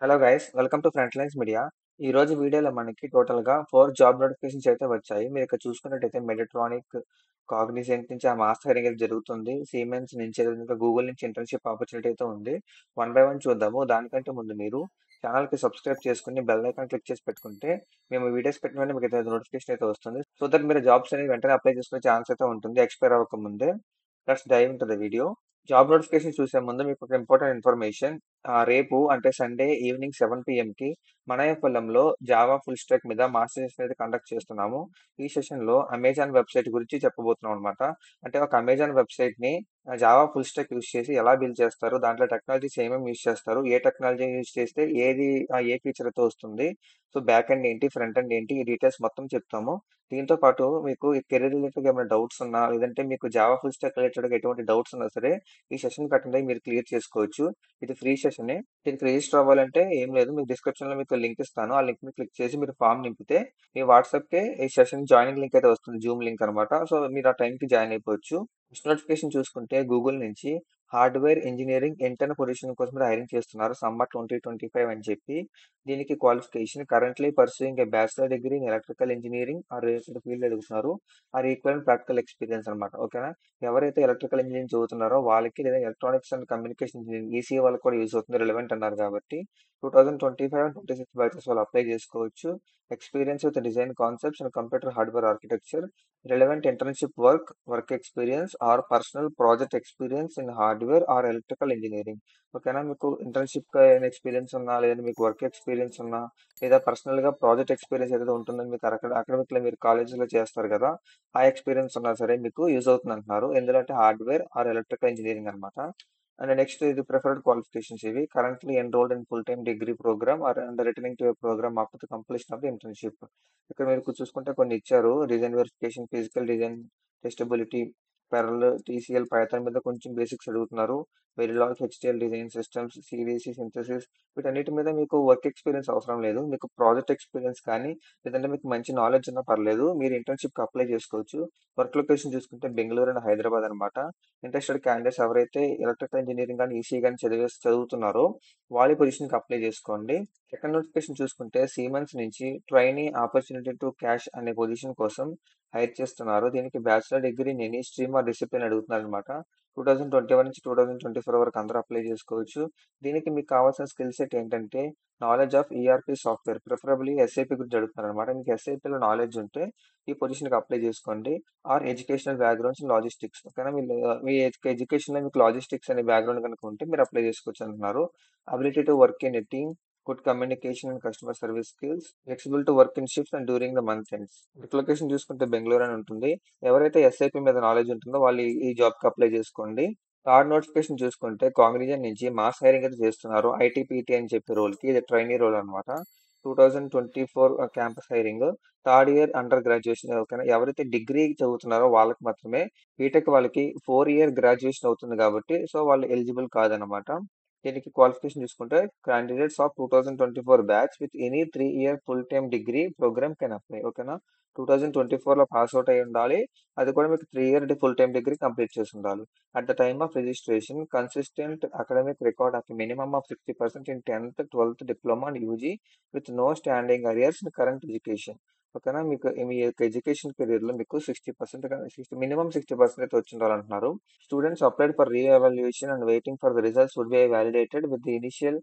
Hello guys, welcome to front lines media. ఈ రోజు వీడియోలో మనకి టోటల్‌గా 4 జాబ్ నోటిఫికేషన్స్ అయితే వచ్చాయి. మీరు ఇక్కడ చూసుకున్నట్టయితే మెడిట్రానిక్, కాగ్నిజెంట్ నుంచి ఆ మాస్ హైరింగ్ అయితే జరుగుతుంది. సిమెన్స్ నుంచి ఇంకా గూగుల్ నుంచి ఇంటర్న్‌షిప్ ఆపర్చునిటీ అయితే ఉంది. వన్ బై వన్ చూద్దాము. దానికంటే ముందు మీరు ఛానెల్‌కి సబ్స్క్రైబ్ చేసుకొని బెల్ ఐకాన్ క్లిక్ చేసి పెట్టుకుంటే మేము వీడియోస్ పెట్టిన వెంటనే మీకు అయితే నోటిఫికేషన్ అయితే వస్తుంది. సో దట్ మీరు జాబ్స్ అనేవి వెంటనే అప్లై చేసుకునే ఛాన్స్ అయితే ఉంటుంది ఎక్స్‌పైర్ అవ్వకముందే. Let's dive into the video. Job notification చూసే ముందు మీకు ఒక ఇంపార్టెంట్ ఇన్ఫర్మేషన్. రేపు అంటే సండే ఈవినింగ్ 7 పిఎంకి మనయపల్లంలో జావా ఫుల్ స్టాక్ మీద మాస్టర్ సెషన్ అయితే కండక్ట్ చేస్తున్నాము. ఈ సెషన్‌లో అమెజాన్ వెబ్‌సైట్ గురించి చెప్పబోతున్నాం అనమాట. అంటే ఒక అమెజాన్ వెబ్‌సైట్‌ని జావా ఫుల్ స్టాక్ యూజ్ చేసి ఎలా బిల్డ్ చేస్తారు? దాంట్లో టెక్నాలజీస్ ఏమేమి యూజ్ చేస్తారు? ఏ టెక్నాలజీ యూజ్ చేస్తే ఏ ఫీచర్ అయితే వస్తుంది? సో బ్యాక్ ఎండ్ ఏంటి? ఫ్రంట్ ఎండ్ ఏంటి? ఈ డీటెయిల్స్ మొత్తం చెప్తాము. దీంతో పాటు మీకు ఈ కెరీర్ రిలేటెడ్‌గా ఏమైనా డౌట్స్ ఉన్నా, లేదంటే మీకు జావా ఫుల్ స్టాక్ రిలేటెడ్‌గా ఎటువంటి డౌట్స్ ఉన్నా సరే ఈ సెషన్‌కి అటెండ్ అయ్యి మీరు క్లియర్ చేసుకోవచ్చు. ఇది ఫ్రీ సెషనే. దీనికి రిజిస్టర్ అవ్వాలంటే ఏం లేదు. మీకు డిస్క్రిప్షన్‌లో మీకు లింక్ ఇస్తాను. ఆ లింక్‌ని క్లిక్ చేసి మీరు ఫార్మ్ నింపితే మీ వాట్సాప్‌కే ఈ సెషన్ జాయినింగ్ లింక్ అయితే వస్తుంది. జూమ్ లింక్ అనమాట. సో మీరు ఆ టైంకి జాయిన్ అయిపోవచ్చు. నెక్స్ట్ నోటిఫికేషన్ చూసుకుంటే గూగుల్ నుంచి హార్డ్వేర్ ఇంజినీరింగ్ ఇంటర్న్ పొజిషన్ కోసం మీరు హైరింగ్ చేస్తున్నారు. సమ్మర్ 2025 అని చెప్పి. దీనికి qualification currently pursuing a bachelor degree in electrical engineering or related field అడుగుతున్నారు. ఆర్ ఈక్వల్ ప్రాక్టికల్ ఎక్స్పీరియన్స్ అనమాట. ఓకేనా? ఎవరైతే ఎలక్ట్రికల్ ఇంజనీరింగ్ చదువుతున్నారో వాళ్ళకి, లేదా electronics and communication engineering ECE వాళ్ళకి కూడా యూజ్ అవుతుంది. రిలవెంట్ అన్నారు కాబట్టి 2025 అండ్ 26 బ్యాచెస్ వాళ్ళు అప్లై చేసుకోవచ్చు. Experience with design concepts and computer hardware architecture, relevant internship work experience or personal project experience in hardware or electrical engineering. ఓకేనా? మీకు internship experience ఉన్నా, లేదా మీకు వర్క్ ఎక్స్పీరియన్స్ ఉన్నా, లేదా పర్సనల్ గా ప్రాజెక్ట్ ఎక్స్పీరియన్స్ ఏదైతే ఉంటుందో మీకు అకాడమిక్ లో మీరు కాలేజీలో చేస్తారు కదా, ఆ ఎక్స్పీరియన్స్ ఉన్నా సరే మీకు యూజ్ అవుతుంది అంటున్నారు. ఎందులో అంటే హార్డ్వేర్ ఆర్ ఎలక్ట్రికల్ ఇంజనీరింగ్ అనమాట. అండ్ నెక్స్ట్ ఇది ప్రిఫర్డ్ క్వాలిఫికేషన్స్ ఇవి. Currently enrolled in full time degree program or and returning to a program after the completion of the internship. ఇక్కడ మీరు చూసుకుంటే కొన్ని ఇచ్చారు. Design verification, physical design, testability, Perl, TCL, Python మీద కొంచెం basics అడుగుతున్నారు. Verilog, HDL design systems, CDC, synthesis, వీటన్నిటి మీద మీకు వర్క్ ఎక్స్పీరియన్స్ అవసరం లేదు. మీకు ప్రాజెక్ట్ ఎక్స్పీరియన్స్ కానీ, లేదంటే మీకు మంచి నాలెడ్జ్ ఉన్నా పర్లేదు. మీరు ఇంటర్న్షిప్కి అప్లై చేసుకోవచ్చు. వర్క్ లొకేషన్ చూసుకుంటే బెంగళూరు అండ్ హైదరాబాద్ అనమాట. ఇంట్రెస్టెడ్ క్యాండిడేట్స్ ఎవరైతే ఎలక్ట్రికల్ ఇంజనీరింగ్ కానీ ఈసీ కానీ చదువుతున్నారో వాళ్ళ పొజిషన్కి అప్లై చేసుకోండి. సెకండ్ నోటిఫికేషన్ చూసుకుంటే సీమెన్స్ నుంచి ట్రైనీ ఆపర్చునిటీ టు క్యాష్ అనే పొజిషన్ కోసం హైర్ చేస్తున్నారు. దీనికి bachelor degree in any stream are discipline అడుగుతున్నారు అనమాట. 2021 నుంచి 2024 వరకు అందరూ అప్లై చేసుకోవచ్చు. దీనికి మీకు కావాల్సిన స్కిల్ సెట్ ఏంటంటే knowledge of ERP software, preferably SIP గురించి అడుగుతున్నారు అనమాట. మీకు ఎస్ఐపిలో నాలెడ్జ్ ఉంటే ఈ పొజిషన్కి అప్లై చేసుకోండి. Or educational backgrounds logistics. ఓకేనా? మీ ఎడ్యుకేషన్లో మీకు లాజిస్టిక్స్ అనే బ్యాక్గ్రౌండ్ కనుక ఉంటే మీరు అప్లై చేసుకోవచ్చు అంటున్నారు. Ability to work in a team, good communication and customer service skills, flexible to work in shifts and during the month ends. Location చూసుకుంటే బెంగళూరు అని ఉంటుంది. ఎవరైతే ఎస్ఐపి మీద నాలెడ్జ్ ఉంటుందో వాళ్ళు ఈ జాబ్కి అప్లై చేసుకోండి. థర్డ్ నోటిఫికేషన్ చూసుకుంటే కాగ్నిజెంట్ నుంచి మాస్ హైరింగ్ అయితే చేస్తున్నారు. ఐటీపీటీ అని చెప్పి రోల్కి. ఇది ట్రైనీ రోల్ అనమాట. 2024 campus hiring. Third year under graduation. ఓకేనా? ఎవరైతే డిగ్రీ చదువుతున్నారో వాళ్ళకి మాత్రమే. బీటెక్ వాళ్ళకి 4 ఇయర్ గ్రాడ్యుయేషన్ అవుతుంది కాబట్టి సో వాళ్ళు ఎలిజిబుల్ కాదనమాట. దీనికి క్వాలిఫికేషన్ చూసుకుంటే candidates of 2024 batch with any 3 year full time degree programme can apply. ఓకేనా? 2024లో పాస్ అవుట్ అయి ఉండాలి. అది కూడా మీకు 3 year full time degree complete చేసి ఉండాలి. At the time of registration consistent academic record of minimum of 60% in 10th, 12th diploma and UG with no standing arrears in current education. ఓకేనా? మీకు మీ యొక్క ఎడ్యుకేషన్ కెరీర్ లో మీకు 60% minimum 60% అయితే వచ్చి ఉండాలంటున్నారు. Students applied for re-evaluation and waiting for the results would be validated with the initial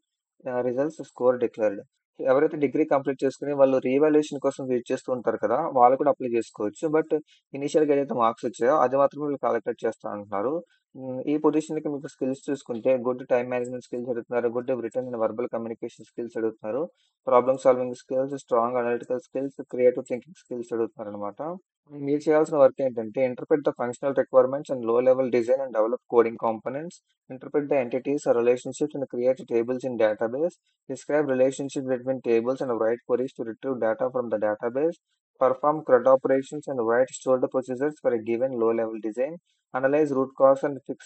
results score declared. ఎవరైతే degree complete చేసుకుని వాళ్ళు రీవాల్యుయేషన్ కోసం వెయిట్ చేస్తూ ఉంటారు కదా, వాళ్ళు కూడా అప్లై చేసుకోవచ్చు. బట్ ఇనిషియల్గా ఏదైతే మార్క్స్ వచ్చాయో అది మాత్రం వీళ్ళు కాలిక్యులేట్ చేస్తా అంటున్నారు. ఈ పొజిషన్కి మీకు స్కిల్స్ చూసుకుంటే గుడ్ టైం మేనేజ్మెంట్ స్కిల్స్ అడుగుతున్నారు, good written and verbal communication skills అడుగుతున్నారు, problem solving skills, strong analytical skills, creative thinking skills అడుగుతున్నారు అనమాట. మీరు చేయాల్సిన వర్క్ ఏంటంటే interpret the functional requirements and low level design and develop coding components, interpret the entities or relationships and create tables in database, describe relationships between tables and write queries to retrieve data from the database, perform CRUD operations and write stored procedures for a given low-level design, analyze root cause and fix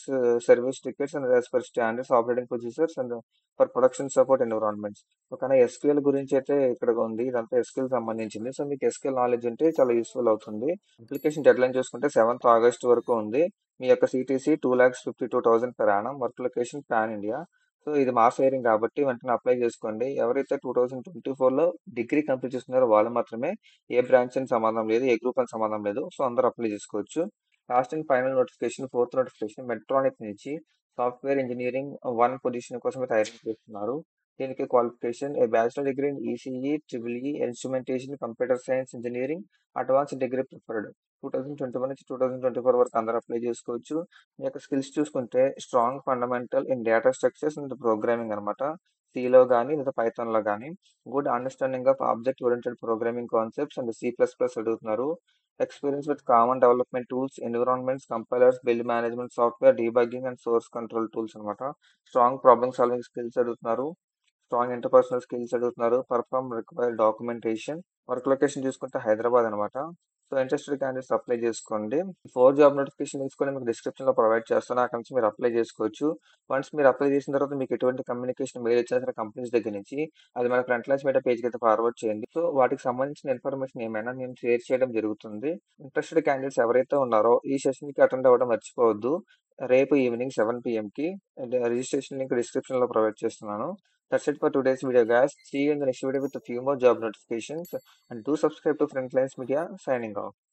service tickets and as per standards operating procedures and for production support environments. ఓకేనా? SQL గురించి అయితే ఇక్కడ ఉంది. ఇదంతా SQL సంబంధించింది. So మీకు SQL knowledge ఉంటే చాలా యూస్ఫుల్ అవుతుంది. అప్లికేషన్ డెడ్లైన్ చూసుకుంటే 7th ఆగస్ట్ వరకు ఉంది. మీ యొక్క CTC 2,52,000 per annum. Work location pan India. So, ఇది మాస్ హైరింగ్ కాబట్టి వెంటనే అప్లై చేసుకోండి. ఎవరైతే 2024లో డిగ్రీ కంప్లీట్ చేసుకున్నారో వాళ్ళు మాత్రమే, ఏ బ్రాంచ్ అని సంబంధం లేదు, ఏ గ్రూప్ అని సంబంధం లేదు. సో, అందరూ అప్లై చేసుకోవచ్చు. Last and final notification, fourth notification Medtronic నుంచి సాఫ్ట్‌వేర్ ఇంజినీరింగ్ 1 పొజిషన్ కోసం అయితే హైరింగ్ చేస్తున్నారు. దీనికి qualification A bachelor degree in ECE, triple E, instrumentation, computer science engineering, advanced degree preferred. 2021 నుంచి 2024 వరకు అందరూ అప్లై చేసుకోవచ్చు. మీ యొక్క స్కిల్స్ చూసుకుంటే strong fundamental in data structures and programming అనమాట. సిలో కానీ లేదా పైథాన్లో కానీ good understanding of object oriented programming concepts and C++ అడుగుతున్నారు. Experience with common development tools, environments, compilers, build management software, debugging and source control tools అనమాట. Strong problem solving skills అడుగుతున్నారు. Strong interpersonal skills అడుగుతున్నారు. Perform required documentation. Work location చూసుకుంటే హైదరాబాద్ అనమాట. So interested candidates apply చేసుకోండి. 4 job notification తీసుకొని మీకు డిస్క్రిప్షన్లో provide చేస్తాను. అక్కడ నుంచి మీరు అప్లై చేసుకోవచ్చు. వన్స్ మీరు అప్లై చేసిన తర్వాత మీకు ఎటువంటి కమ్యూనికేషన్ మెయిల్ వచ్చినా సరే కంపెనీస్ దగ్గర నుంచి, అది మన ఫ్రంట్ లైన్స్ మీడియా పేజ్కి అయితే ఫార్వర్డ్ చేయండి. సో వాటికి సంబంధించిన ఇన్ఫర్మేషన్ ఏమైనా నేను షేర్ చేయడం జరుగుతుంది. ఇంట్రెస్టెడ్ క్యాండిడేట్స్ ఎవరైతే ఉన్నారో ఈ సెషన్కి అటెండ్ అవ్వడం మర్చిపోవద్దు. రేపు ఈవినింగ్ 7 PMకి రిజిస్ట్రేషన్ లింక్ డిస్క్రిప్షన్లో ప్రొవైడ్ చేస్తున్నాను. That's it for today's video, guys. See you in the next video with a few more job notifications. And do subscribe to Frontlines Media. Signing off.